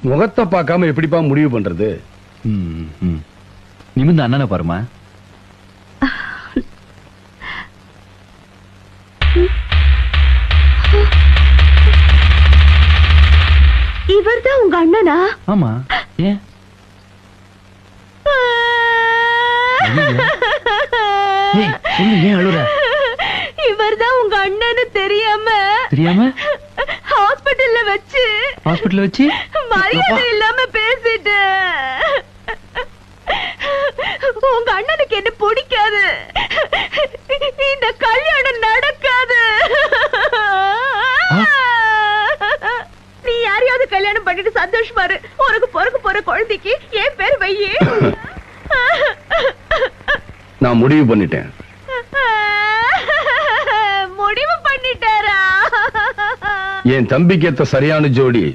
முகத்தை பார்க்காம எப்படிப்பா முடிவு பண்றது? நிமிந்து அண்ணனை பாருமா. இவர்தான் உங்க அண்ணனா? ஆமா. ஏன் சொல்லு, ஏன் அழுற? இவர்தான் உங்க அண்ணன்னு தெரியாம ஹாஸ்பிடல்ல வச்சு மரியாதை இல்லாம பேசிட்டு. உங்க அண்ணனுக்கு என்ன பிடிக்காது, இந்த கல்யாணம் நடக்காது. நீ யாரையாவது கல்யாணம் பண்ணிட்டு சந்தோஷமா இரு. உனக்கு பிறக்க போற குழந்தைக்கு என் பேர் வையே. நான் முடிவு பண்ணிட்டேன். முடிவு பண்ணிட்டாரா? என் தம்பிக்கு ஏத்த சரியான ஜோடி